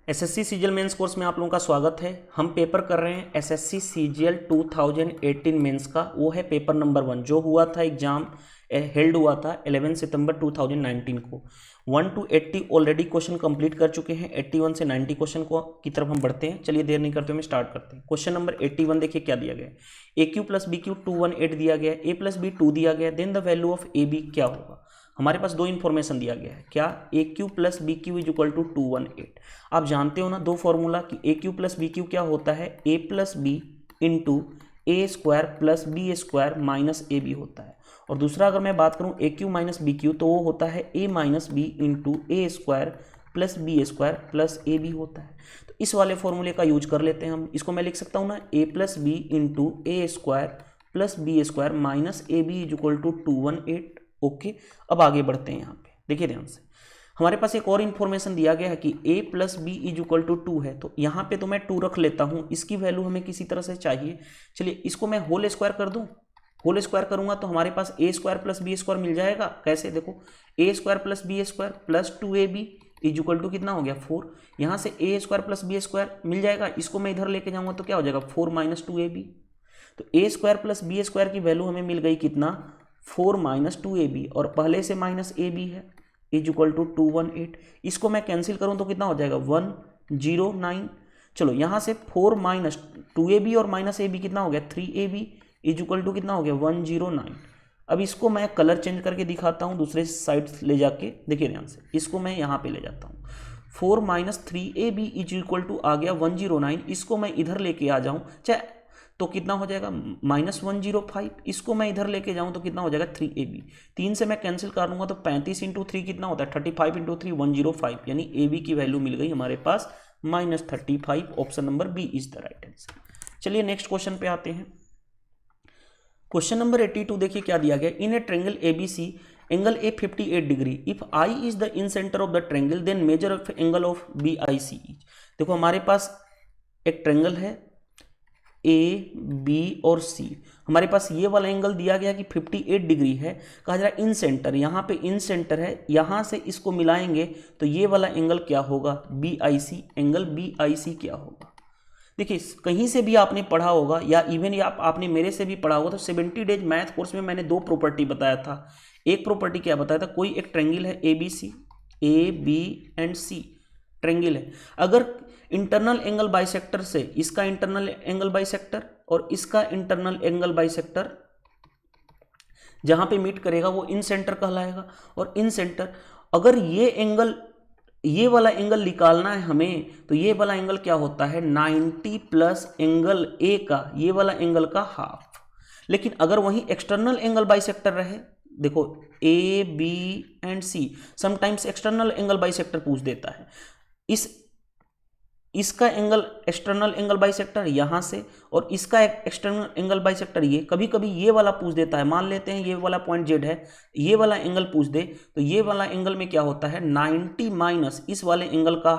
SSC CGL mains course में आप लोगों का स्वागत है। हम पेपर कर रहे हैं एसएससी सीजीएल 2018 मेंस का। वो है पेपर नंबर 1 जो हुआ था एग्जाम हेल्ड हुआ था 11 सितंबर 2019 को। 1 to 80 ऑलरेडी क्वेश्चन कंप्लीट कर चुके हैं। 81 से 90 क्वेश्चन को की तरफ हम बढ़ते हैं। चलिए देर नहीं करते हुए स्टार्ट करते हैं। क्वेश्चन नंबर 81 देखिए क्या दिया गया है। ए क्यू प्लस बी क्यू 218 दिया गया है, ए प्लस बी 2 दिया गया है, then the value of a b क्या होगा। हमारे पास दो इन्फॉर्मेशन दिया गया है, क्या a cube plus b cube is equal to 218। आप जानते हो ना दो फॉर्मूला कि ए क्यू प्लस बी क्यू क्या होता है, a plus b into A square plus B square minus a b होता है। और दूसरा अगर मैं बात करूं a Q minus B cube तो वो होता है a minus B into A square plus B square plus A b होता है। तो इस वाले फॉर्मूले का यूज कर लेते हैं हम। इसको मैं लिख सकता हूँ ना a plus b into A square plus B square minus a b is equal to 218। Okay, अब आगे बढ़ते हैं। यहाँ पे देखिए ध्यान से, हमारे पास एक और इन्फॉर्मेशन दिया गया है कि a plus b is equal to 2 है। तो यहाँ पे तो मैं 2 रख लेता हूँ, इसकी वैल्यू हमें किसी तरह से चाहिए। चलिए इसको मैं होल स्क्वायर कर दूँ। होल स्क्वायर करूंगा तो हमारे पास a square plus B square मिल जाएगा। कैसे, देखो a square plus B square plus 2ab is equal to कितना हो गया 4। यहाँ से a square plus B square मिल जाएगा, इसको मैं इधर लेके जाऊंगा तो क्या हो जाएगा 4 माइनस 2ab। तो ए स्क्वायर प्लस बी स्क्वायर की वैल्यू हमें मिल गई कितना 4 माइनस 2ab, और पहले से माइनस ए बी है इज इक्वल टू 218। इसको मैं कैंसिल करूं तो कितना हो जाएगा 109। चलो यहाँ से 4 माइनस 2ab और माइनस ए बी कितना हो गया 3ab इज इक्वल टू कितना हो गया 109। अब इसको मैं कलर चेंज करके दिखाता हूँ दूसरे साइड ले जाके। देखिए ध्यान से, इसको मैं यहाँ पे ले जाता हूँ। 4 minus 3ab is equal to आ गया 109। इसको मैं इधर लेके आ जाऊँ चाहे तो कितना हो जाएगा माइनस 105। इसको मैं इधर लेके जाऊं तो कितना हो जाएगा 3ab। 3 से मैं कैंसिल कर लूंगा तो 35 इंटू 3 कितना होता है 35 इंटू 3 105, यानी ए बी की वैल्यू मिल गई हमारे पास -35। Option number B is the right answer. चलिए नेक्स्ट क्वेश्चन पे आते हैं। क्वेश्चन नंबर 82 देखिए क्या दिया गया। In a triangle A B C angle A 58 degree, if I is the incentre of the triangle then measure of angle of B I C. देखो हमारे पास एक ट्रेंगल है ए बी और सी, हमारे पास ये वाला एंगल दिया गया कि 58 डिग्री है। कहा जा रहा है इन सेंटर, यहाँ पे इन सेंटर है, यहाँ से इसको मिलाएंगे तो ये वाला एंगल क्या होगा B I C. Angle B I C क्या होगा, देखिए कहीं से भी आपने पढ़ा होगा या इवन या आपने मेरे से भी पढ़ा होगा तो 70 डेज मैथ कोर्स में मैंने दो प्रॉपर्टी बताया था। एक प्रॉपर्टी क्या बताया था, कोई एक ट्रेंगल है A B C, A B and C triangle है। अगर इंटरनल एंगल बाइसेक्टर से इसका इंटरनल एंगल बाइसेक्टर और इसका इंटरनल एंगल बाइसेक्टर जहां पे मीट करेगा वो इन सेंटर कहलाएगा। और इन सेंटर अगर ये एंगल, ये वाला एंगल निकालना है हमें तो ये वाला एंगल क्या होता है 90 प्लस एंगल ए का ये वाला एंगल का हाफ। लेकिन अगर वहीं एक्सटर्नल एंगल बाइसेक्टर रहे, देखो A B and C sometimes external angle bisector पूछ देता है। इसका एंगल एक्सटर्नल एंगल बाइसेक्टर यहां से और इसका एक्सटर्नल एंगल बाइसेक्टर ये, कभी कभी ये वाला पूछ देता है। मान लेते हैं ये वाला पॉइंट जेड है, ये वाला एंगल पूछ दे तो ये वाला एंगल में क्या होता है 90 माइनस इस वाले एंगल का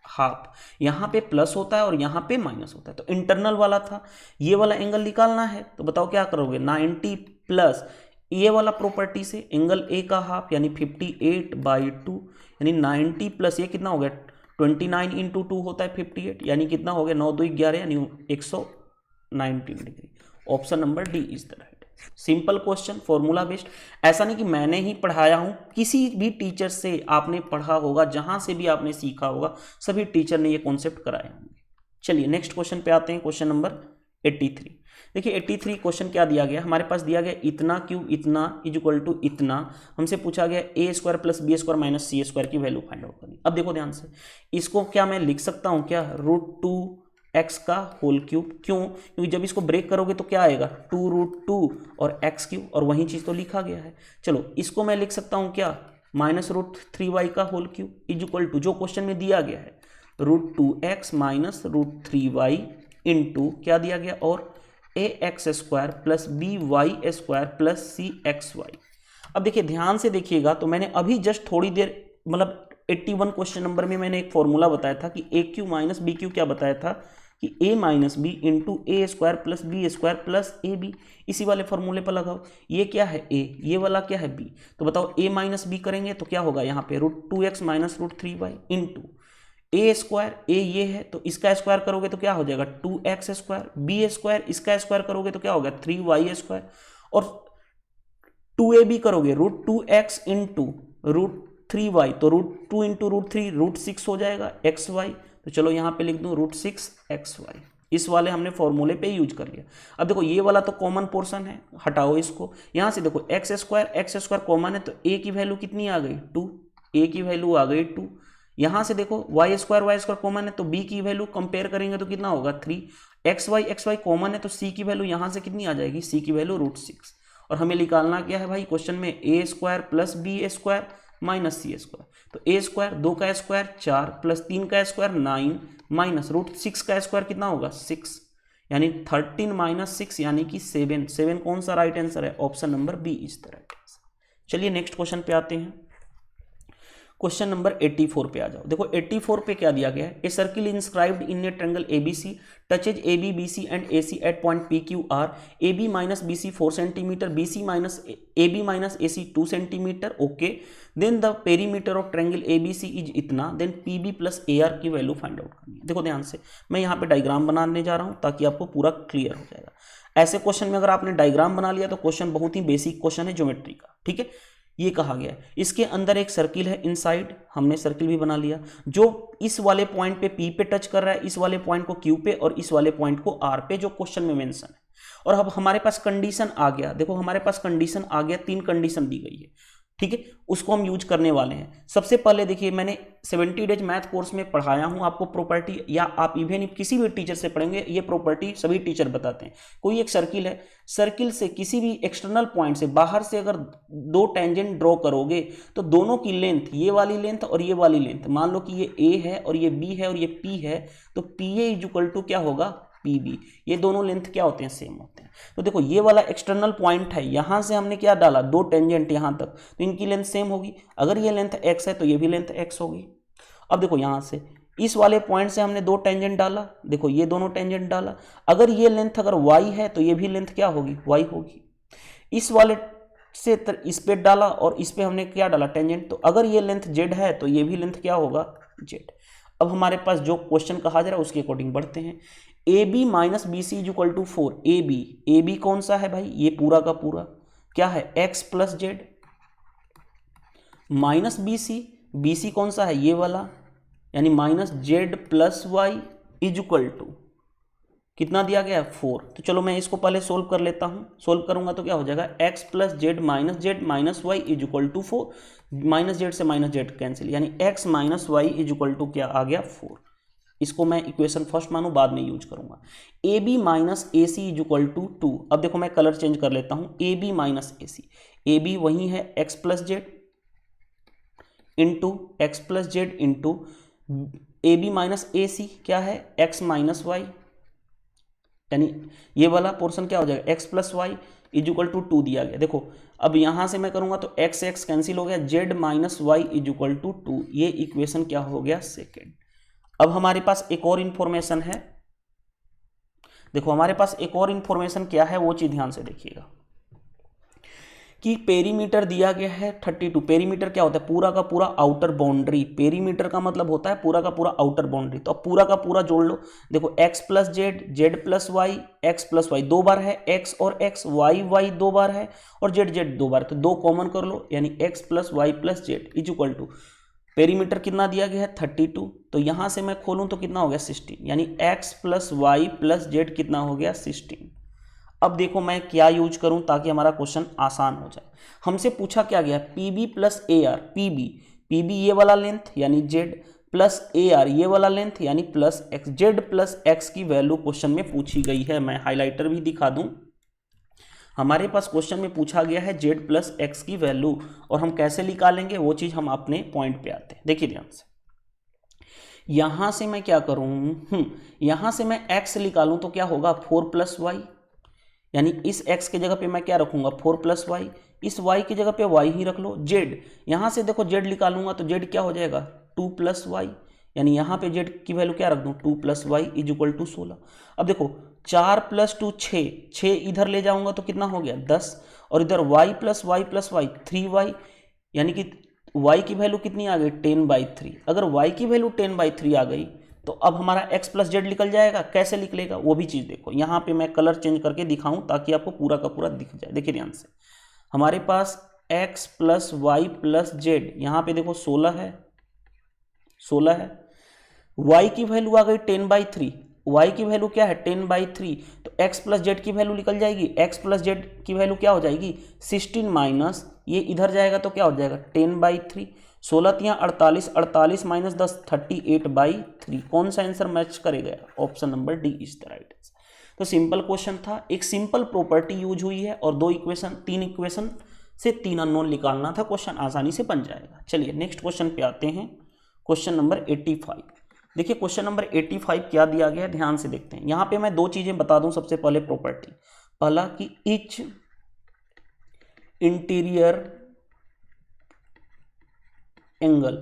हाफ। यहां पे प्लस होता है और यहां पे माइनस होता है। तो इंटरनल वाला था, ये वाला एंगल निकालना है तो बताओ क्या करोगे 90 प्लस ये वाला प्रॉपर्टी से एंगल ए का हाफ यानी 58/2, यानी 90 प्लस ये कितना हो गया 29 इंटू 2 होता है 58, यानी कितना हो गया 9 2 11 यानी 119 degree. Option number D is the right. Simple question, formula based. ऐसा नहीं कि मैंने ही पढ़ाया हूं, किसी भी टीचर से आपने पढ़ा होगा, जहां से भी आपने सीखा होगा सभी टीचर ने ये कॉन्सेप्ट कराए होंगे। चलिए नेक्स्ट क्वेश्चन पे आते हैं। क्वेश्चन नंबर 83 देखिए 83 क्वेश्चन क्या दिया गया, हमारे पास दिया गया इतना क्यूब इतना इज इक्वल टू इतना। हमसे पूछा गया a square plus B square minus C square की वैल्यू फाइंड आउट करनी। अब देखो ध्यान से, इसको क्या मैं लिख सकता हूं क्या √2x का होल क्यूब। क्यों, क्योंकि जब इसको ब्रेक करोगे तो क्या आएगा 2√2 और x क्यूब, और वही चीज तो लिखा गया है। चलो इसको मैं लिख सकता हूं क्या -√3y का whole cube is equal to जो क्वेश्चन में दिया गया है √2x माइनस √3y इंटू क्या दिया गया और ax square plus by square plus cxy। अब देखिए ध्यान से देखिएगा, तो मैंने अभी जस्ट थोड़ी देर मतलब 81 क्वेश्चन नंबर में मैंने एक फॉर्मूला बताया था कि ए क्यू माइनस बी क्यू क्या बताया था कि a minus B into A square plus B square plus A B. इसी वाले फॉर्मूले पर लगाओ, ये क्या है a, ये वाला क्या है b। तो बताओ a माइनस बी करेंगे तो क्या होगा यहाँ पे √2x माइनस √3y इंटू ए स्क्वायर, ए ये है तो इसका स्क्वायर करोगे तो क्या हो जाएगा 2x स्क्वायर, बी स्क्वायर इसका स्क्वायर करोगे तो क्या होगा 3y स्क्वायर, और 2ab करोगे √2x इंटू √3y, तो √2 इंटू √3 √6 हो जाएगा xy। तो चलो यहाँ पे लिख दूँ √6xy। इस वाले हमने फॉर्मूले पे यूज कर लिया। अब देखो ये वाला तो कॉमन पोर्शन है, हटाओ इसको। यहाँ से देखो एक्स स्क्वायर कॉमन है तो a की वैल्यू कितनी आ गई 2, a की वैल्यू आ गई 2। यहाँ से देखो वाई स्क्वायर कॉमन है तो b की वैल्यू कंपेयर करेंगे तो कितना होगा 3। xy कॉमन है तो c की वैल्यू यहाँ से कितनी आ जाएगी, c की वैल्यू √6। और हमें निकालना क्या है भाई, क्वेश्चन में a square plus B square minus C square. तो a स्क्वायर 2 का स्क्वायर 4 प्लस 3 का स्क्वायर 9 माइनस √6 का स्क्वायर कितना होगा 6, यानी 13 माइनस 6 यानी कि 7। 7 कौन सा राइट आंसर है, option number B is the right answer. चलिए नेक्स्ट क्वेश्चन पे आते हैं। क्वेश्चन नंबर 84 पे आ जाओ। देखो 84 पे क्या दिया गया है, a circle inscribed in a triangle ABC touches AB BC and AC at point PQR, AB minus BC 4 centimetre, BC minus AB minus AC 2 centimetre, okay. Then the perimeter of triangle ABC is इतना, then PB plus AR की value find out करनी है। देखो ध्यान से, मैं यहाँ पे डायग्राम बनाने जा रहा हूँ ताकि आपको पूरा क्लियर हो जाएगा। ऐसे क्वेश्चन में अगर आपने डायग्राम बना लिया तो क्वेश्चन बहुत ही बेसिक क्वेश्चन है ज्योमेट्री का, ठीक है। ये कहा गया है इसके अंदर एक सर्किल है इनसाइड, हमने सर्किल भी बना लिया, जो इस वाले पॉइंट पे P पे टच कर रहा है, इस वाले पॉइंट को Q पे और इस वाले पॉइंट को R पे, जो क्वेश्चन में मेंशन है। और अब हमारे पास कंडीशन आ गया, देखो हमारे पास कंडीशन आ गया, 3 कंडीशन दी गई है, ठीक है, उसको हम यूज करने वाले हैं। सबसे पहले देखिए मैंने 70 डेज मैथ कोर्स में पढ़ाया हूं आपको प्रॉपर्टी, या आप इवन किसी भी टीचर से पढ़ेंगे ये प्रॉपर्टी सभी टीचर बताते हैं। कोई एक सर्किल है, सर्किल से किसी भी एक्सटर्नल पॉइंट से बाहर से अगर 2 टेंजेंट ड्रॉ करोगे तो दोनों की लेंथ, ये वाली लेंथ और ये वाली लेंथ, मान लो कि ये A है और ये B है और ये P है, तो PA इज इक्वल टू क्या होगा PB, ये दोनों लेंथ क्या होते हैं, सेम होते हैं। तो देखो ये वाला एक्सटर्नल पॉइंट है, यहां से हमने क्या डाला 2 टेंजेंट यहां तक, तो इनकी लेंथ सेम होगी। अगर ये लेंथ x है तो ये भी लेंथ x होगी। अब देखो यहां से इस वाले पॉइंट से हमने 2 टेंजेंट डाला, देखो ये दोनों टेंजेंट डाला, अगर ये लेंथ अगर y है तो ये भी लेंथ क्या होगी, y होगी। इस वाले से इस पे डाला और इस पे हमने क्या डाला टेंजेंट, तो अगर ये लेंथ z है तो ये भी लेंथ क्या होगा z। अब हमारे पास जो क्वेश्चन कहा जा रहा है उसके अकॉर्डिंग बढ़ते हैं। AB minus BC is equal to 4, AB कौन सा है भाई, ये पूरा का पूरा क्या है x plus Z, minus BC कौन सा है, ये वाला, यानी minus Z plus Y is equal to कितना दिया गया है 4। तो चलो मैं इसको पहले सोल्व कर लेता हूं, सोल्व करूंगा तो क्या हो जाएगा x plus Z minus Y is equal to 4, minus Z से माइनस जेड कैंसिल, यानी x minus Y is equal to क्या आ गया 4। इसको मैं इक्वेशन फर्स्ट मानूं, बाद में यूज करूंगा। AB minus AC is equal to 2। अब देखो मैं कलर चेंज कर लेता हूं, AB माइनस AC, AB वही है x plus Z into x plus Z into AB minus AC क्या है x माइनस वाई, यानी ये वाला पोर्शन क्या हो जाएगा x plus Y is equal to 2 दिया गया। देखो अब यहां से मैं करूंगा तो x कैंसिल हो गया, z minus Y is equal to 2, ये इक्वेशन क्या हो गया सेकेंड। अब हमारे पास एक और इंफॉर्मेशन है, देखो हमारे पास एक और इंफॉर्मेशन क्या है वो चीज ध्यान से देखिएगा कि पेरीमीटर दिया गया है 32। पेरीमीटर क्या होता है, पूरा का पूरा आउटर बाउंड्री, पेरीमीटर का मतलब होता है पूरा का पूरा आउटर बाउंड्री। तो अब पूरा का पूरा जोड़ लो, देखो x plus Z, Z plus Y, X plus Y 2 बार है, x और x, y 2 बार है और z 2 बार, तो 2 कॉमन कर लो, यानी x plus Y plus Z is equal to perimeter कितना दिया गया है 32। तो यहां से मैं खोलूं तो कितना हो गया 16, यानी x plus Y plus Z कितना हो गया 16। अब देखो मैं क्या यूज करूं ताकि हमारा क्वेश्चन आसान हो जाए। हमसे पूछा क्या गया PB प्लस AR, PB ये वाला लेंथ यानी Z प्लस AR ये वाला लेंथ यानी plus x, Z plus x की वैल्यू क्वेश्चन में पूछी गई है। मैं हाइलाइटर भी दिखा दूं, हमारे पास क्वेश्चन में पूछा गया है z प्लस एक्स की वैल्यू, और हम कैसे निकालेंगे वो चीज हम अपने पॉइंट पे आते हैं। देखिए ध्यान से, यहां से मैं क्या करूं, यहां से मैं x निकालूं तो क्या होगा 4 प्लस वाई, यानी इस x की जगह पे मैं क्या रखूंगा 4 प्लस वाई, इस y की जगह पे y ही रख लो। z यहां से देखो z निकालूंगा तो z क्या हो जाएगा 2 प्लस वाई, यानी यहाँ पे z की वैल्यू क्या रख दूं 2 plus Y is equal to 16। अब देखो 4 प्लस 2 6 इधर ले जाऊंगा तो कितना हो गया 10, और इधर y प्लस वाई 3y, यानी कि y की वैल्यू कितनी आ गई 10/3। अगर y की वैल्यू 10/3 आ गई तो अब हमारा x प्लस जेड निकल जाएगा। कैसे निकलेगा वो भी चीज़ देखो, यहाँ पे मैं कलर चेंज करके दिखाऊं ताकि आपको पूरा का पूरा दिख जाए। देखिए ध्यान से, हमारे पास x plus Y plus Z, यहाँ पे देखो 16 है, 16 है। y की वैल्यू आ गई 10/3, y की वैल्यू क्या है 10/3, तो x प्लस जेड की वैल्यू निकल जाएगी। x प्लस जेड की वैल्यू क्या हो जाएगी 16 माइनस ये इधर जाएगा तो क्या हो जाएगा 10/3, 16 तियाँ 48, 48 माइनस 10 38/3। कौन सा आंसर मैच करेगा? Option number D is the right answer. तो सिंपल क्वेश्चन था, एक सिंपल प्रॉपर्टी यूज हुई है और तीन इक्वेशन से 3 अननोन निकालना था। क्वेश्चन आसानी से बन जाएगा। चलिए नेक्स्ट क्वेश्चन पे आते हैं, क्वेश्चन नंबर 85। देखिए क्वेश्चन नंबर 85 क्या दिया गया है, ध्यान से देखते हैं। यहाँ पे मैं दो चीजें बता दूं। सबसे पहले प्रॉपर्टी, पहला कि ईच इंटीरियर एंगल,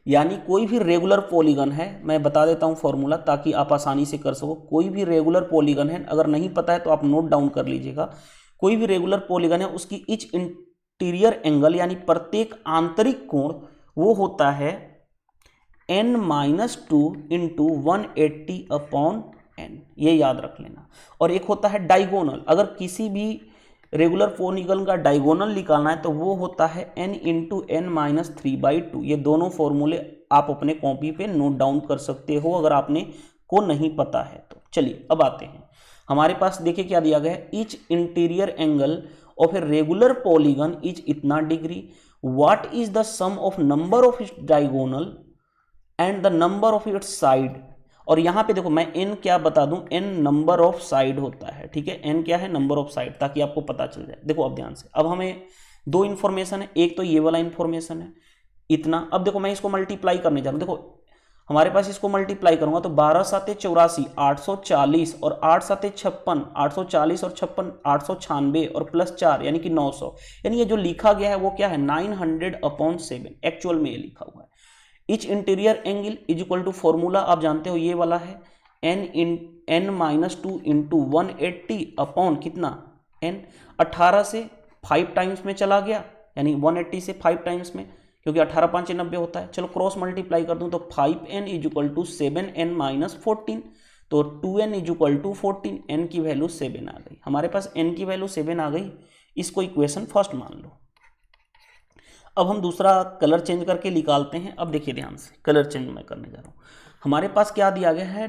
यानी कोई भी रेगुलर पॉलीगन है, मैं बता देता हूं फॉर्मूला ताकि आप आसानी से कर सको। कोई भी रेगुलर पॉलीगन है, अगर नहीं पता है तो आप नोट डाउन कर लीजिएगा। कोई भी रेगुलर पॉलीगन है उसकी ईच इंटीरियर एंगल यानी प्रत्येक आंतरिक कोण वो होता है n-2 इंटू 180/n, ये याद रख लेना। और एक होता है डायगोनल, अगर किसी भी रेगुलर पॉलीगन का डायगोनल निकालना है तो वो होता है n इंटू n-3/2। ये दोनों फॉर्मूले आप अपने कॉपी पे नोट डाउन कर सकते हो अगर आपने को नहीं पता है तो। चलिए अब आते हैं, हमारे पास देखिए क्या दिया गया है, each interior angle of a regular polygon is इतना degree, what is the sum of number of its diagonal and the number of its side. और यहां पे देखो मैं n क्या बता दूं, n नंबर ऑफ साइड होता है, ठीक है, n क्या है नंबर ऑफ साइड, ताकि आपको पता चल जाए। देखो अब ध्यान से, अब हमें दो इंफॉर्मेशन है, एक तो ये वाला इंफॉर्मेशन है इतना। अब देखो मैं इसको मल्टीप्लाई करने जा रहा हूं। देखो हमारे पास इसको मल्टीप्लाई करूंगा तो 12 7 84 840 और 8 7 56 840 और 56 896 और प्लस 4 यानी कि 900। यानी ये जो लिखा गया है वो क्या है 900/7, एक्चुअल में ये लिखा हुआ है। Each interior angle is equal to, formula आप जानते हो ये वाला है, n-2 इंटू 180 कितना n, 18 से 5 टाइम्स में चला गया, यानी 180 से 5 टाइम्स में, क्योंकि 18 5 90 होता है। चलो क्रॉस मल्टीप्लाई कर दूं तो 5n is equal to 7n minus 14, तो 2n is equal to 14, n की वैल्यू 7 आ गई। हमारे पास n की वैल्यू 7 आ गई, इसको इक्वेशन फर्स्ट मान लो। अब हम दूसरा कलर चेंज करके निकालते हैं। अब देखिए ध्यान से, कलर चेंज मैं करने जा रहा हूं। हमारे पास क्या दिया गया है,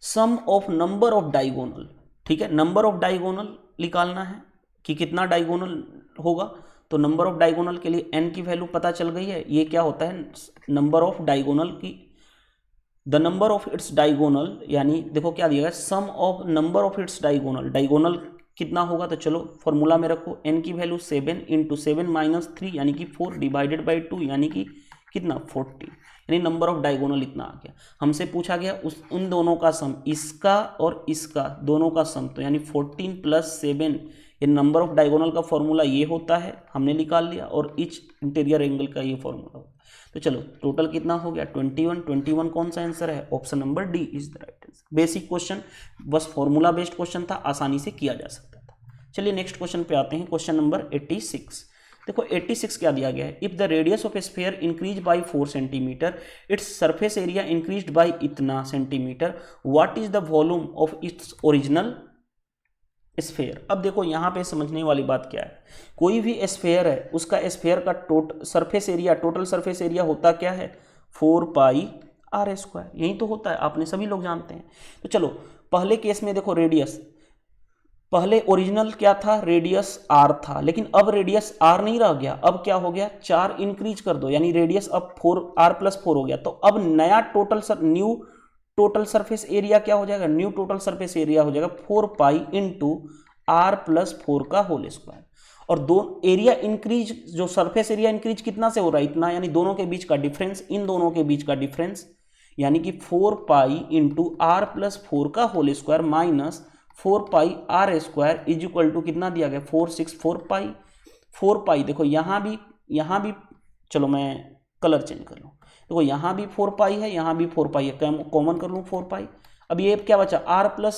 सम ऑफ नंबर ऑफ डायगोनल, ठीक है, नंबर ऑफ डायगोनल निकालना है कि कितना डायगोनल होगा। तो नंबर ऑफ डायगोनल के लिए n की वैल्यू पता चल गई है, ये क्या होता है नंबर ऑफ डायगोनल की, the number of its diagonal, यानी देखो क्या दिया गया sum of number of its diagonal, diagonal कितना होगा, तो चलो फॉर्मूला में रखो, n की वैल्यू 7 इंटू 7 माइनस 3 यानी कि 4 डिवाइडेड बाई 2 यानी कि कितना 40, यानी नंबर ऑफ डायगोनल इतना आ गया। हमसे पूछा गया उन दोनों का सम, इसका और इसका दोनों का सम, तो यानी 14 प्लस 7, ये नंबर ऑफ डायगोनल का फॉर्मूला ये होता है, हमने निकाल लिया, और इच इंटीरियर एंगल का ये फॉर्मूला होता है। तो चलो टोटल कितना हो गया 21, 21 कौन सा आंसर है, option number D is the right answer. Basic question, बस फॉर्मूला बेस्ड क्वेश्चन था, आसानी से किया जा सकता था। चलिए नेक्स्ट क्वेश्चन पे आते हैं, क्वेश्चन नंबर 86। देखो 86 क्या दिया गया है, if the radius of a sphere increase by 4 centimetre, its surface area increased by इतना centimetre, what is the volume of its original sphere. अब देखो यहाँ पे समझने वाली बात क्या है, कोई भी स्फीयर है उसका स्फीयर का टोटल सरफेस एरिया होता क्या है 4πr², यही तो होता है, आपने सभी लोग जानते हैं। तो चलो पहले केस में देखो रेडियस, पहले ओरिजिनल क्या था रेडियस r था, लेकिन अब रेडियस r नहीं रह गया, अब क्या हो गया 4 इंक्रीज कर दो, यानी रेडियस अब 4r+4 हो गया। तो अब नया न्यू टोटल सरफेस एरिया क्या हो जाएगा, न्यू टोटल सरफेस एरिया हो जाएगा 4π इंटू r+4 का होल स्क्वायर। और दो एरिया इंक्रीज, जो सरफेस एरिया इंक्रीज कितना से हो रहा है इतना, यानी दोनों के बीच का डिफरेंस, इन दोनों के बीच का डिफरेंस, यानी कि 4π इंटू r+4 का whole square minus 4πr² is equal to कितना दिया गया 4π। देखो यहाँ भी चलो मैं कलर चेंज कर लूँ, देखो यहाँ भी 4π है, यहाँ भी 4π है, कॉमन कर लूँ 4π। अब ये क्या बचा r+4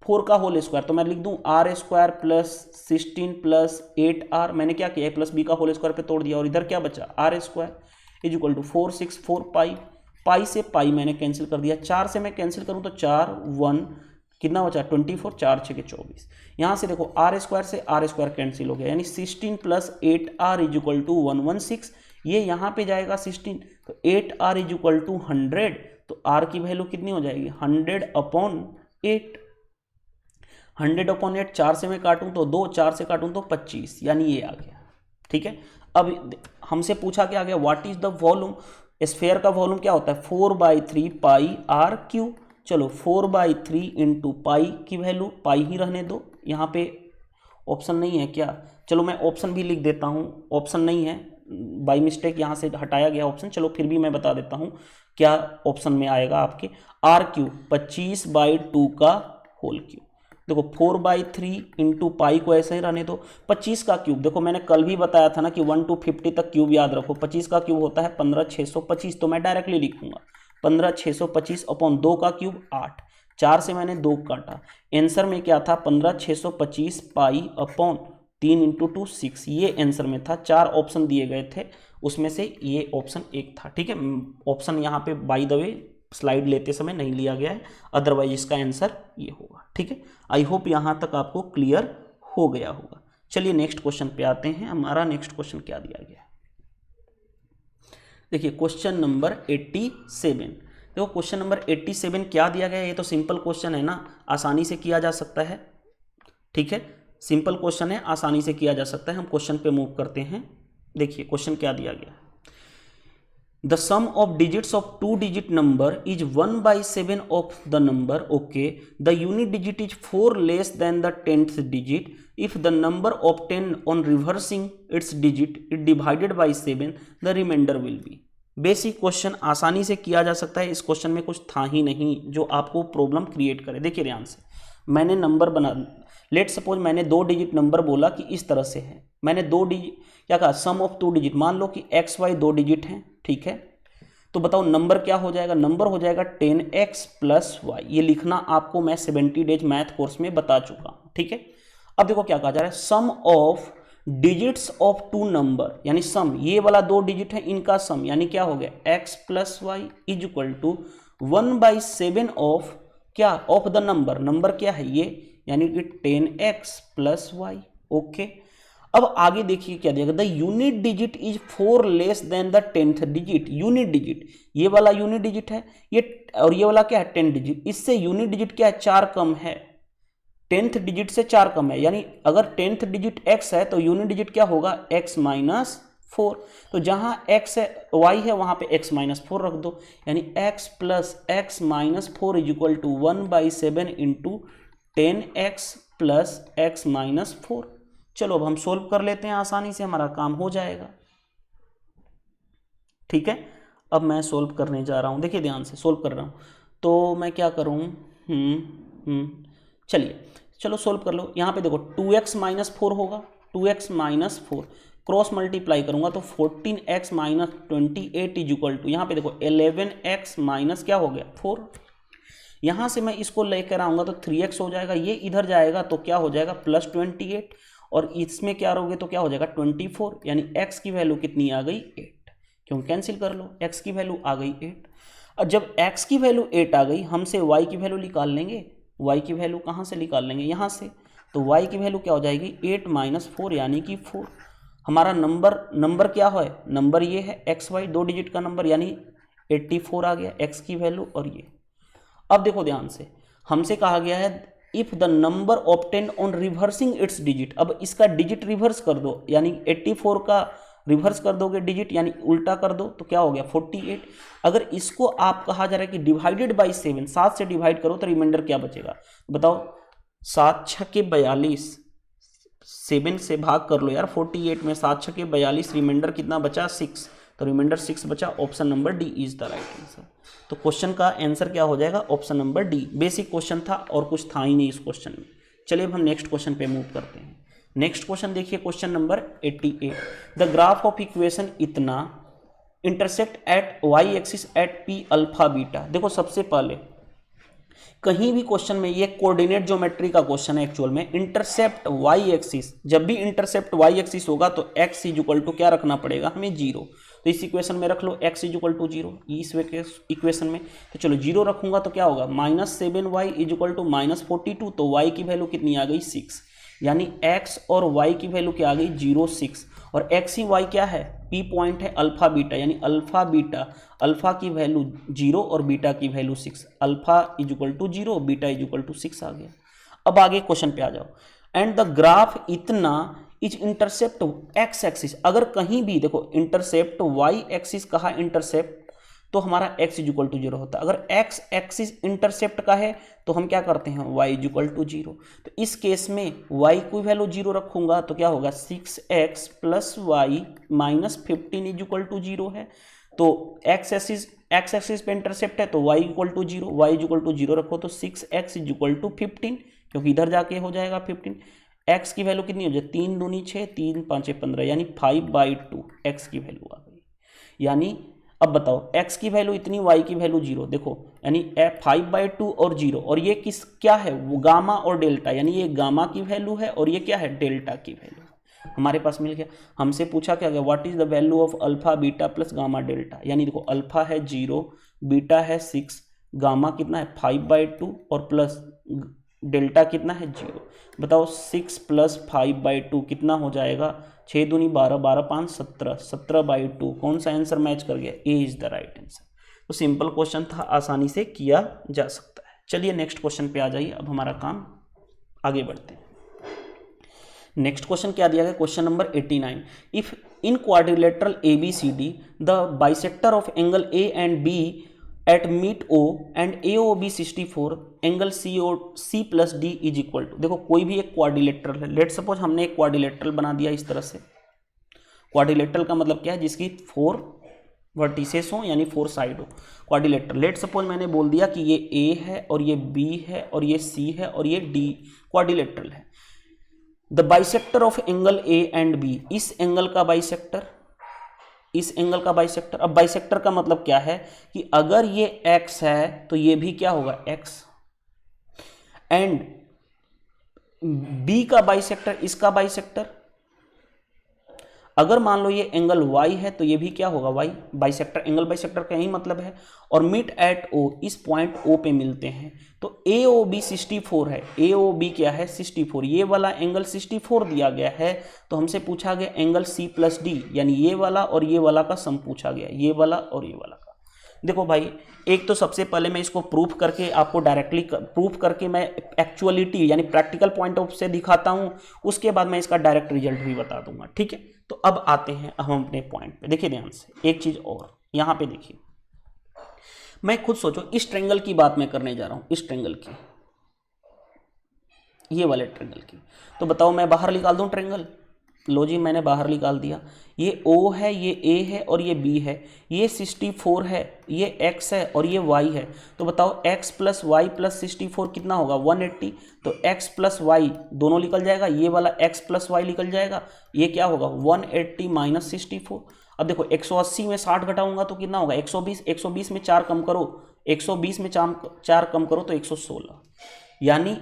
4 का होल स्क्वायर, तो मैं लिख दूं are square plus 16 plus 8r, मैंने क्या किया प्लस बी का होल स्क्वायर पे तोड़ दिया और इधर क्या बचा R square is equal to 464 pi, pi से पाई मैंने कैंसिल कर दिया, 4 से मैं कैंसिल करूं तो 4 1 कितना बचा 24, 4 6 के 24। यहाँ से देखो आर स्क्वायर से आर स्क्वायर कैंसिल हो गया, यानी 16 plus 8r is equal to 116, ये यहाँ पे जाएगा 16, तो 8r इज इक्वल टू 100, तो r की वैल्यू कितनी हो जाएगी 100/8, 100/8, 4 से मैं काटूं तो 2, 4 से काटूं तो 25, यानी ये आ गया। ठीक है, अब हमसे पूछा क्या आ गया, what is the volume, sphere का वॉल्यूम क्या होता है 4/3 पाई आर क्यू, चलो 4/3 इंटू पाई की वैल्यू, पाई ही रहने दो, यहाँ पे ऑप्शन नहीं है क्या, चलो मैं ऑप्शन भी लिख देता हूँ, ऑप्शन नहीं है बाई मिस्टेक यहाँ से हटाया गया ऑप्शन, चलो फिर भी मैं बता देता हूँ क्या ऑप्शन में आएगा आपके, आर क्यू 25/2 का होल क्यूब, देखो 4/3 इंटू पाई को ऐसे ही रहने दो, 25 का क्यूब, देखो मैंने कल भी बताया था ना कि 1 to 50 तक क्यूब याद रखो, 25 का क्यूब होता है 15,625, तो मैं डायरेक्टली लिखूंगा 15,625/2 का क्यूब 8, 4 से मैंने 2 काटा, आंसर में क्या था 15,625 पाई अपॉन 3 इंटू 2 6, ये आंसर में था, 4 ऑप्शन दिए गए थे उसमें से ये ऑप्शन एक था। ठीक है, ऑप्शन यहाँ पे बाय द वे स्लाइड लेते समय नहीं लिया गया है, अदरवाइज इसका आंसर ये होगा। ठीक है, आई होप यहाँ तक आपको क्लियर हो गया होगा। चलिए नेक्स्ट क्वेश्चन पे आते हैं, हमारा नेक्स्ट क्वेश्चन क्या दिया गया है, देखिए क्वेश्चन नंबर 87। देखो क्वेश्चन नंबर 87 क्या दिया गया है, ये तो सिंपल क्वेश्चन है ना, आसानी से किया जा सकता है। ठीक है, सिंपल क्वेश्चन है, आसानी से किया जा सकता है। हम क्वेश्चन पे मूव करते हैं। देखिए क्वेश्चन क्या दिया गया, the sum of digits of 2 digit number is 1/7 of the number, okay, the unit digit is 4 less than the 10th digit, if the number obtain on reversing its digit it divided by 7 the remainder will be. Basic question आसानी से किया जा सकता है, इस question में कुछ था ही नहीं जो आपको प्रॉब्लम क्रिएट करे। देखिए ध्यान से, मैंने नंबर बना, लेट सपोज मैंने 2 डिजिट नंबर बोला कि इस तरह से है, मैंने 2 डिजिट क्या कहा, सम ऑफ 2 डिजिट, मान लो कि XY 2 डिजिट हैं। ठीक है, तो बताओ नंबर क्या हो जाएगा, नंबर हो जाएगा 10x + y, ये लिखना आपको मैं 70 डेज मैथ कोर्स में बता चुका हूं। ठीक है, अब देखो क्या कहा जा रहा है, सम ऑफ डिजिट्स ऑफ 2 नंबर, यानी सम, ये वाला 2 डिजिट है इनका सम, यानी क्या हो गया x + y is equal to 1/7 of क्या, ऑफ द नंबर, नंबर क्या है ये, यानी कि 10x + y। ओके, अब आगे देखिए क्या दिया गया, the unit digit is 4 less than the 10th digit, unit digit, ये वाला यूनिट डिजिट है ये, और ये वाला क्या है 10 डिजिट, इससे यूनिट डिजिट क्या है 4 कम है, 10th डिजिट से 4 कम है, यानी अगर 10th डिजिट x है तो यूनिट डिजिट क्या होगा x - 4, तो जहां x है y है वहां पे x - 4 रख दो, यानी x + x - 4 is equal to 1/7 into 10x + x - 4। चलो अब हम सोल्व कर लेते हैं, आसानी से हमारा काम हो जाएगा। ठीक है, अब मैं सोल्व करने जा रहा हूं, देखिए ध्यान से सोल्व कर रहा हूं, तो मैं क्या करूं, चलिए चलो सोल्व कर लो। यहाँ पे देखो 2x - 4 होगा, 2x - 4 क्रॉस मल्टीप्लाई करूंगा तो 14x - 28 इज इक्वल टू, यहाँ पे देखो 11x माइनस क्या हो गया 4, यहाँ से मैं इसको लेकर आऊंगा तो 3x हो जाएगा, ये इधर जाएगा तो क्या हो जाएगा +28, और इसमें क्या रहोगे तो क्या हो जाएगा 24, यानी x की वैल्यू कितनी आ गई 8, क्यों कैंसिल कर लो, x की वैल्यू आ गई 8। और जब x की वैल्यू 8 आ गई, हमसे y की वैल्यू निकाल लेंगे, y की वैल्यू कहाँ से निकाल लेंगे, यहाँ से, तो y की वैल्यू क्या हो जाएगी 8 - 4 यानी कि 4। हमारा नंबर क्या है, नंबर ये है XY 2 डिजिट का नंबर, यानी 84 आ गया x की वैल्यू, और ये अब देखो ध्यान से, हमसे कहा गया है if the number obtain on reversing its digit, अब इसका डिजिट रिवर्स कर दो, यानी 84 का रिवर्स कर दोगे डिजिट, यानी उल्टा कर दो तो क्या हो गया 48। अगर इसको आप कहा जा रहा है कि डिवाइडेड बाई 7, 7 से डिवाइड करो तो रिमाइंडर क्या बचेगा बताओ, 7 × 6 = 42, 7 से भाग कर लो यार 48 में, 7 × 6 = 42, रिमाइंडर कितना बचा 6, तो रिमाइंडर 6 बचा, option number D is the right answer. तो क्वेश्चन का आंसर क्या हो जाएगा, option number D. Basic question था और कुछ था ही नहीं इस क्वेश्चन में। चलिए अब हम नेक्स्ट क्वेश्चन पे मूव करते हैं। नेक्स्ट क्वेश्चन देखिए, question number 88, the graph of equation इतना इंटरसेक्ट एट y एक्सिस एट p अल्फा बीटा। देखो सबसे पहले कहीं भी क्वेश्चन में, ये कोऑर्डिनेट ज्योमेट्री का क्वेश्चन है एक्चुअल में, इंटरसेप्ट वाई एक्सिस, जब भी इंटरसेप्ट वाई एक्सिस होगा तो एक्स इज इक्वल टू क्या रखना पड़ेगा हमें, जीरो। तो इस इक्वेशन में रख लो x is equal to zero, इस इक्वेशन में। तो चलो जीरो रखूंगा तो क्या होगा, -7y इज इक्वल टू -42, तो y की वैल्यू कितनी आ गई 6, यानी x और y की वैल्यू क्या आ गई 0 6, और x ही y क्या है, p पॉइंट है अल्फा बीटा, यानी अल्फा बीटा, अल्फा की वैल्यू 0 और बीटा की value 6, alpha is equal to 0, beta is equal to 6 आ गया। अब आगे क्वेश्चन पे आ जाओ। एंड द ग्राफ इतना इज इंटरसेप्ट एक्स एक्सिस, अगर कहीं भी देखो इंटरसेप्ट वाई एक्सिस कहा इंटरसेप्ट, तो हमारा x is equal to zero होता है। अगर x एक्सिस इंटरसेप्ट का है तो हम क्या करते हैं, y is equal to zero. तो इस केस में y की वैल्यू जीरो रखूंगा तो क्या होगा, 6x plus Y minus 15 is equal to zero है। तो x एक्सिस पे इंटरसेप्ट है तो y equal to zero, Y is equal to zero रखो तो 6x इज इक्वल टू 15, क्योंकि इधर जाके हो जाएगा 15। x की वैल्यू कितनी हो जाए, 3 दूनी 6, 3 5 15, यानी 5/2 x की वैल्यू आ गई। यानी अब बताओ x की वैल्यू इतनी, y की वैल्यू जीरो, देखो यानी 5/2 और जीरो, और ये किस क्या है, वो गामा और डेल्टा, यानी ये गामा की वैल्यू है और ये क्या है, डेल्टा की वैल्यू हमारे पास मिल गया। हमसे पूछा क्या गया, what is the value of alpha beta plus gamma delta, यानी देखो अल्फा है 0, बीटा है 6, गामा कितना है 5/2 और प्लस डेल्टा कितना है 0। बताओ 6 प्लस 5/2 कितना हो जाएगा, 6 दूनी 12, 12 5 17, 17/2, कौन सा आंसर मैच कर गया, ए इज द राइट आंसर। तो सिंपल क्वेश्चन था, आसानी से किया जा सकता है। चलिए नेक्स्ट क्वेश्चन पे आ जाइए, अब हमारा काम आगे बढ़ते हैं। नेक्स्ट क्वेश्चन क्या दिया गया, question number 89, if in quadrilateral ABCD the bisector of angle A and B at meet O and AOB 64, angle C plus D is equal to, देखो कोई भी एक क्वाड्रिलेटरल है, लेट सपोज हमने एक क्वाड्रिलेटरल बना दिया इस तरह से। क्वाड्रिलेटरल का मतलब क्या है, जिसकी 4 वर्टिसेस हो यानी 4 साइड हो, क्वाड्रिलेटरल। लेट सपोज मैंने बोल दिया कि ये A है और ये B है और ये C है और ये D क्वाड्रिलेटरल है। The bisector of angle A and B, इस एंगल का बाइसेक्टर, इस एंगल का बाइसेक्टर। अब बाइसेक्टर का मतलब क्या है कि अगर ये x है तो ये भी क्या होगा x, एंड B का बाइसेक्टर, इसका बाइसेक्टर, अगर मान लो ये एंगल y है तो ये भी क्या होगा y, बाइसेक्टर, एंगल बाइसेक्टर का यही मतलब है। और मीट एट O, इस पॉइंट O पे मिलते हैं, तो AOB 64 है, AOB क्या है 64, ये वाला एंगल 64 दिया गया है। तो हमसे पूछा गया एंगल C प्लस D, यानी ये वाला और ये वाला का सम पूछा गया, ये वाला और ये वाला का। देखो भाई, एक तो सबसे पहले मैं इसको प्रूफ करके आपको डायरेक्टली प्रूफ करके मैं एक्चुअलिटी यानी प्रैक्टिकल पॉइंट ऑफ से दिखाता हूं, उसके बाद मैं इसका डायरेक्ट रिजल्ट भी बता दूंगा, ठीक है। तो अब आते हैं हम अपने पॉइंट पे, देखिए ध्यान से एक चीज और यहां पे देखिए, मैं खुद सोचो इस ट्रेंगल की बात मैं करने जा रहा हूं, इस ट्रेंगल की, ये वाले ट्रेंगल की। तो बताओ मैं बाहर निकाल दूं ट्रेंगल, लो जी मैंने बाहर निकाल दिया। ये O है, ये A है और ये B है, ये 64 है, ये X है और ये Y है। तो बताओ X प्लस वाई प्लस 64 कितना होगा 180। तो X प्लस वाई दोनों निकल जाएगा, ये वाला X प्लस वाई निकल जाएगा, ये क्या होगा 180 माइनस 64। अब देखो 180 में 60 घटाऊंगा तो कितना होगा 120, 120 में 4 कम करो, 120 में 4 कम करो तो 116, यानी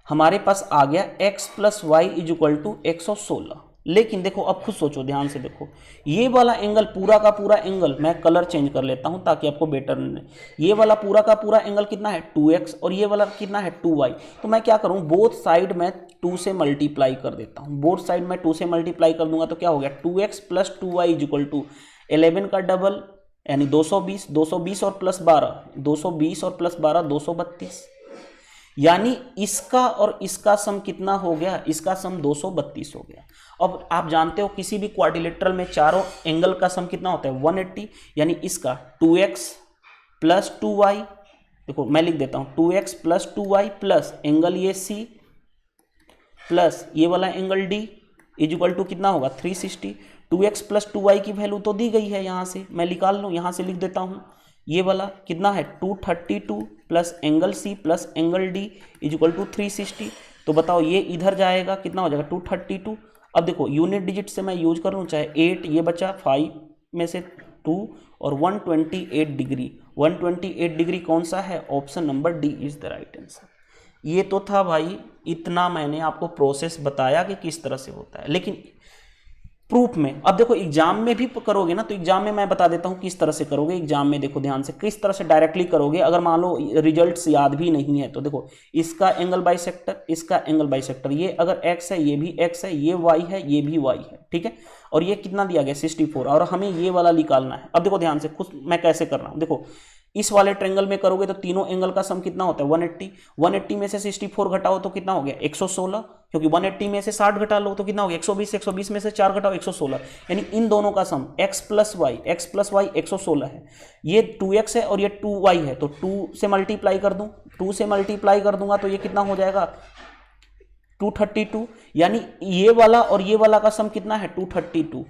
हमारे पास आ गया x plus Y is equal to 116। लेकिन देखो अब खुद सोचो, ध्यान से देखो, ये वाला एंगल पूरा का पूरा एंगल, मैं कलर चेंज कर लेता हूं ताकि आपको बेटर मिले, ये वाला पूरा का पूरा एंगल कितना है 2x और ये वाला कितना है 2y। तो मैं क्या करूं, बोथ साइड में 2 से मल्टीप्लाई कर देता हूं, बोथ साइड में 2 से मल्टीप्लाई कर दूंगा तो क्या हो गया 2x plus 2y is equal to 11 का डबल यानी 220, 220 और प्लस 12, 220 और प्लस 12 232, यानी इसका और इसका सम कितना हो गया, इसका सम 232 हो गया। अब आप जानते हो किसी भी क्वाड्रिलेटरल में चारों एंगल का सम कितना होता है 180, यानी इसका 2x प्लस 2y, देखो मैं लिख देता हूं 2x plus 2y plus angle ये C प्लस ये वाला angle D is equal to कितना होगा 360। 2x प्लस 2y की वैल्यू तो दी गई है, यहां से मैं निकाल लूं, यहां से लिख देता हूं, ये वाला कितना है 232 plus angle C plus angle D is equal to 360। तो बताओ ये इधर जाएगा कितना हो जाएगा 232। अब देखो यूनिट डिजिट से मैं यूज कर लूँ, चाहे 8 ये बचा 5 में से 2 और 128 डिग्री। 128 डिग्री कौन सा है? Option number D is the right answer. ये तो था भाई, इतना मैंने आपको प्रोसेस बताया कि किस तरह से होता है, लेकिन प्रूफ में अब देखो एग्जाम में भी करोगे ना, तो एग्जाम में मैं बता देता हूं किस तरह से करोगे। एग्जाम में देखो ध्यान से किस तरह से डायरेक्टली करोगे। अगर मान लो रिजल्ट्स याद भी नहीं है तो देखो, इसका एंगल बाइसेक्टर, इसका एंगल बाइसेक्टर, ये अगर x है, ये भी x है, ये y है, ये भी y है, ठीक है। और ये कितना दिया गया? 64, और हमें ये वाला निकालना है। अब देखो ध्यान से, खुद मैं कैसे कर रहा हूं, देखो इस वाले ट्रेंगल में करोगे तो तीनों एंगल का सम कितना होता है? 180। 180 में से 64 घटाओ तो कितना हो गया? 116, क्योंकि 180 में से 60 घटा लो तो कितना हो गया? 120। 120 में से 4 घटाओ 116, यानी इन दोनों का सम x प्लस वाई 116 है। ये 2x है और ये 2y है, तो 2 से मल्टीप्लाई कर दूं, 2 से मल्टीप्लाई कर दूंगा तो ये कितना हो जाएगा? 232। यानी ये वाला और ये वाला का सम कितना है? 232।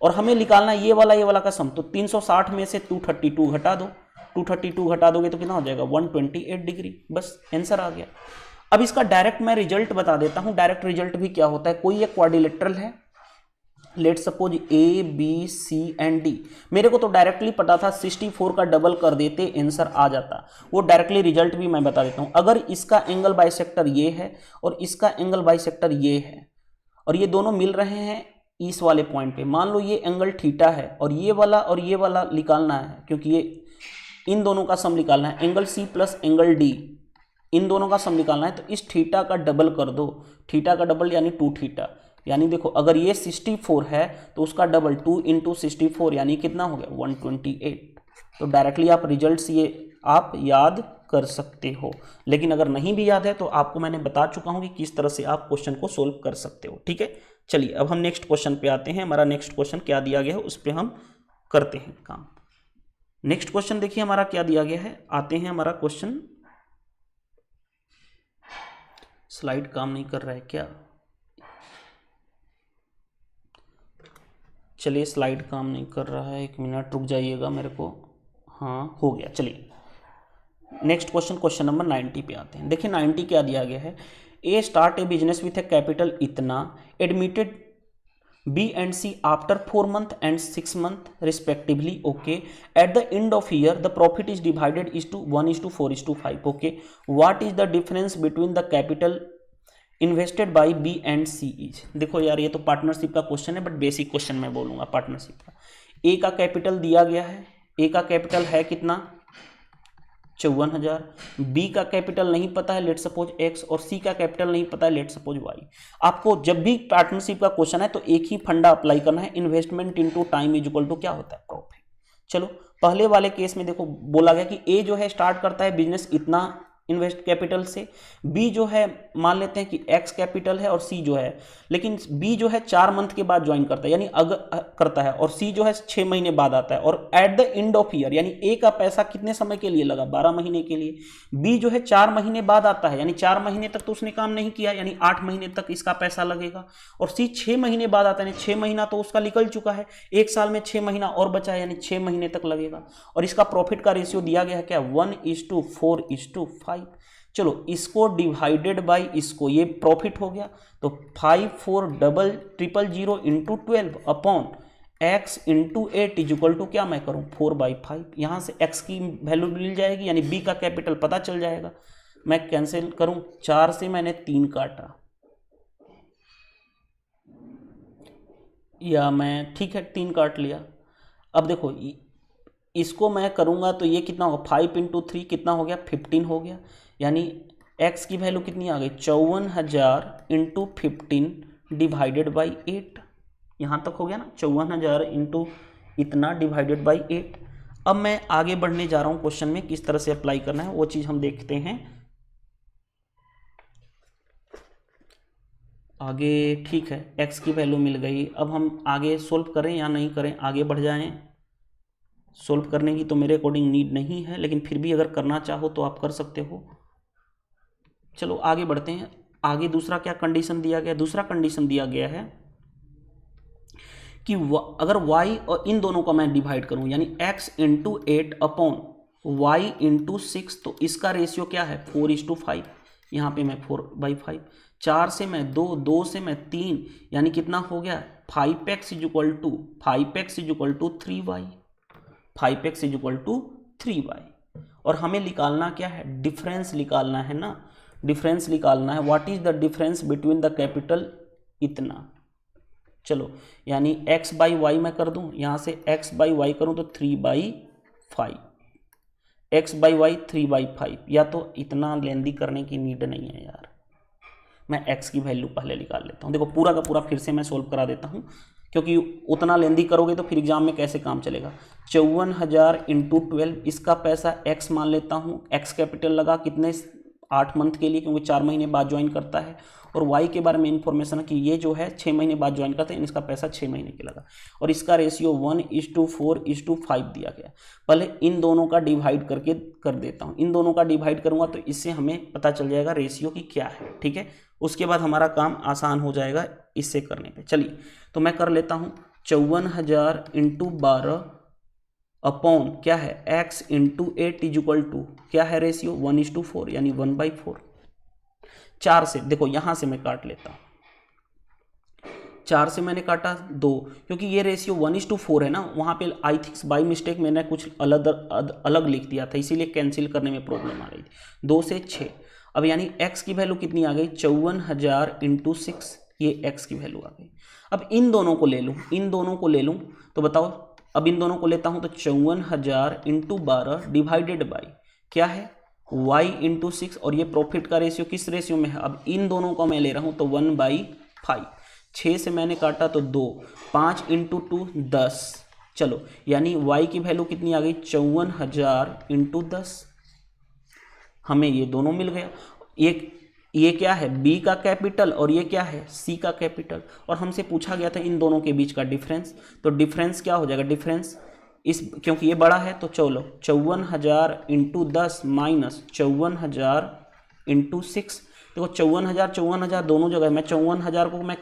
और हमें निकालना ये वाला का सम, तो 360 में से 232 घटा दो, 232 घटा दोगे तो कितना हो जाएगा? 128 डिग्री। बस आंसर आ गया। अब इसका डायरेक्ट मैं रिजल्ट बता देता हूं। डायरेक्ट रिजल्ट भी क्या होता है? कोई एक क्वाड्रिलेटरल है, let suppose A B C and D. मेरे को तो डायरेक्टली पता था, 64 का डबल कर देते आंसर आ जाता। वो डायरेक्टली रिजल्ट भी मैं बता देता हूं। अगर इसका एंगल बाइसेक्टर ये है और इसका एंगल बाइसेक्टर ये है, और ये दोनों मिल रहे हैं इस वाले पॉइंट पे, मान लो ये एंगल थीटा है और ये वाला निकालना है, क्योंकि ये इन दोनों का सम निकालना है। Angle C plus angle D, इन दोनों का सम निकालना है, तो इस थीटा का डबल कर दो। थीटा का डबल यानी 2 थीटा, यानी देखो अगर ये 64 है तो उसका डबल 2 इंटू 64, यानी कितना हो गया? 128। तो डायरेक्टली आप रिजल्ट्स ये आप याद कर सकते हो। लेकिन अगर नहीं भी याद है तो आपको मैंने बता चुका हूं कि किस तरह से आप क्वेश्चन को सोल्व कर सकते हो, ठीक है। चलिए अब हम नेक्स्ट क्वेश्चन पे आते हैं। हमारा नेक्स्ट क्वेश्चन क्या दिया गया है उस पर हम करते हैं काम। नेक्स्ट क्वेश्चन देखिए हमारा क्या दिया गया है। आते हैं हमारा क्वेश्चन, स्लाइड काम नहीं कर रहा है क्या? चलिए स्लाइड काम नहीं कर रहा है, 1 मिनट रुक जाइएगा मेरे को। हाँ हो गया। चलिए नेक्स्ट क्वेश्चन, क्वेश्चन नंबर 90 पे आते हैं। देखिए 90 क्या दिया गया है। A start a business with a capital इतना, admitted B and C after 4 months and 6 months respectively. Okay, at the end of year the profit is divided is to 1:4:5. Okay, what is the difference between the capital invested by B and C is? देखो यार ये तो partnership का question है, but basic question मैं बोलूंगा partnership का। ए का कैपिटल दिया गया है, ए का कैपिटल है कितना? 54,000। बी का कैपिटल नहीं पता है, लेट सपोज एक्स, और सी का कैपिटल नहीं पता है, लेट सपोज वाई। आपको जब भी पार्टनरशिप का क्वेश्चन है तो एक ही फंडा अप्लाई करना है, investment into time is equal to क्या होता है? प्रॉफिट। चलो पहले वाले केस में देखो बोला गया कि ए जो है स्टार्ट करता है बिजनेस इतना इन्वेस्ट कैपिटल से, बी जो है मान लेते हैं कि एक्स कैपिटल है और सी जो है, लेकिन बी जो है 4 मंथ के बाद ज्वाइन करता है, यानी अगर करता है, और सी जो है 6 महीने बाद आता है, और at the end of year यानी ए का पैसा कितने समय के लिए लगा? 12 महीने के लिए। बी जो है 4 महीने बाद आता है, यानी 4 महीने तक तो उसने काम नहीं किया, यानी 8 महीने तक इसका पैसा लगेगा। और सी 6 महीने बाद आता है, यानी 6 महीना तो उसका निकल चुका है, 1 साल में 6 महीना और बचा है, यानी 6 महीने तक लगेगा। और इसका प्रॉफिट का रेशियो दिया गया है क्या? 1:4:5। चलो इसको डिवाइडेड बाई इसको, ये प्रॉफिट हो गया, तो 540000 into 12 upon x into 8 is equal to क्या मैं करूं? 4/5। यहां से x की वैल्यू मिल जाएगी, यानी b का कैपिटल पता चल जाएगा। मैं कैंसिल करूं, 4 से मैंने 3 काटा, या मैं ठीक है 3 काट लिया। अब देखो इसको मैं करूंगा तो ये कितना होगा? 5 इंटू 3 कितना हो गया? 15 हो गया, यानी x की वैल्यू कितनी आ गई? 54,000 इंटू 15 डिवाइडेड बाई 8। यहाँ तक हो गया ना, 54,000 इंटू इतना डिवाइडेड बाई 8। अब मैं आगे बढ़ने जा रहा हूँ क्वेश्चन में, किस तरह से अप्लाई करना है वो चीज़ हम देखते हैं आगे। ठीक है, x की वैल्यू मिल गई। अब हम आगे सोल्व करें या नहीं करें, आगे बढ़ जाएं। सोल्व करने की तो मेरे अकॉर्डिंग नीड नहीं है, लेकिन फिर भी अगर करना चाहो तो आप कर सकते हो। चलो आगे बढ़ते हैं। आगे दूसरा क्या कंडीशन दिया गया? दूसरा कंडीशन दिया गया है कि अगर y और इन दोनों को मैं डिवाइड करूं, यानी x into 8 upon y into 6, तो इसका रेशियो क्या है? 4:5। यहाँ पे मैं 4/5, 4 से मैं 2, 2 से मैं 3, यानी कितना हो गया? 5x is equal to 3y। 5x is equal to 3y। और हमें निकालना क्या है, डिफरेंस निकालना है ना, डिफरेंस निकालना है। What is the difference between the capital, इतना। चलो यानी x बाई वाई मैं कर दूं, यहां से x बाई वाई करूं तो 3/5, x बाई वाई 3/5, या तो इतना लेंदी करने की नीड नहीं है यार, मैं x की वैल्यू पहले निकाल लेता हूं। देखो पूरा का पूरा फिर से मैं सोल्व करा देता हूं, क्योंकि उतना लेंदी करोगे तो फिर एग्जाम में कैसे काम चलेगा। 54,000 इंटू 12, इसका पैसा x मान लेता हूँ, x कैपिटल लगा कितने, 8 मंथ के लिए, क्योंकि 4 महीने बाद ज्वाइन करता है। और y के बारे में इंफॉर्मेशन है कि ये जो है 6 महीने बाद ज्वाइन करते हैं, इसका पैसा 6 महीने के लगा। और इसका रेशियो 1:4:5 दिया गया। पहले इन दोनों का डिवाइड करके कर देता हूँ, इन दोनों का डिवाइड करूँगा तो इससे हमें पता चल जाएगा रेशियो की क्या है, ठीक है। उसके बाद हमारा काम आसान हो जाएगा इससे करने पे। चलिए तो मैं कर लेता हूँ 54,000 इंटू 12 अपॉन क्या है x into 8 is equal to क्या है रेशियो 1:4, यानी 1/4। 4 से देखो यहां से मैं काट लेता हूं, 4 से मैंने काटा 2, क्योंकि ये रेशियो 1:4 है ना, वहां पे आई थिंक बाई मिस्टेक मैंने कुछ अलग लिख दिया था, इसीलिए कैंसिल करने में प्रॉब्लम आ रही थी। 2 से 6, अब यानी x की वैल्यू कितनी आ गई 54,000 इंटू 6, ये x की वैल्यू आ गई। अब इन दोनों को ले लूँ, इन दोनों को ले लूँ तो बताओ, अब इन दोनों को लेता हूं तो 54,000 इंटू 12 डिवाइडेड बाई क्या है y इंटू 6, और ये प्रॉफिट का रेशियो किस रेशियो में है, अब इन दोनों को मैं ले रहा हूं तो 1/5। 6 से मैंने काटा तो 2, 5 इंटू 2 10। चलो यानी y की वैल्यू कितनी आ गई 54,000 इंटू 10, हमें ये दोनों मिल गया। ये क्या है b का कैपिटल और ये क्या है c का कैपिटल, और हमसे पूछा गया था इन दोनों के बीच का डिफरेंस, तो डिफरेंस क्या हो जाएगा, डिफरेंस इस, क्योंकि ये बड़ा है तो चलो 54,000 इंटू 10 माइनस 54,000 इंटू 6। देखो 54,000 दोनों जगह, मैं 54,000 को मैं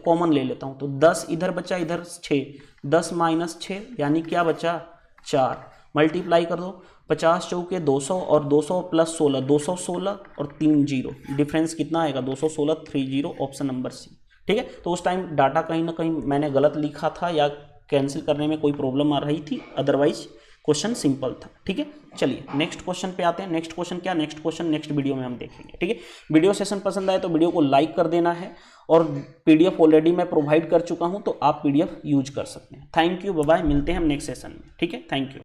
कॉमन ले लेता हूँ, तो 10 इधर बचा, इधर 6, 10 माइनस 6 यानी क्या बचा 4, मल्टीप्लाई कर दो, 50 चौके 200 और 200 प्लस 16 216 और 3 जीरो, डिफरेंस कितना आएगा 216 30, ऑप्शन नंबर सी, ठीक है। तो उस टाइम डाटा कहीं ना कहीं मैंने गलत लिखा था या कैंसिल करने में कोई प्रॉब्लम आ रही थी, अदरवाइज क्वेश्चन सिंपल था, ठीक है। चलिए नेक्स्ट क्वेश्चन पे आते हैं। नेक्स्ट क्वेश्चन क्या, नेक्स्ट क्वेश्चन नेक्स्ट वीडियो में हम देखेंगे, ठीक है। वीडियो सेशन पसंद आए तो वीडियो को लाइक कर देना है, और पीडीएफ ऑलरेडी मैं प्रोवाइड कर चुका हूं तो आप पीडीएफ यूज कर सकते हैं। थैंक यू, बाय बाय, मिलते हैं हम नेक्स्ट सेशन में, ठीक है। Thank you.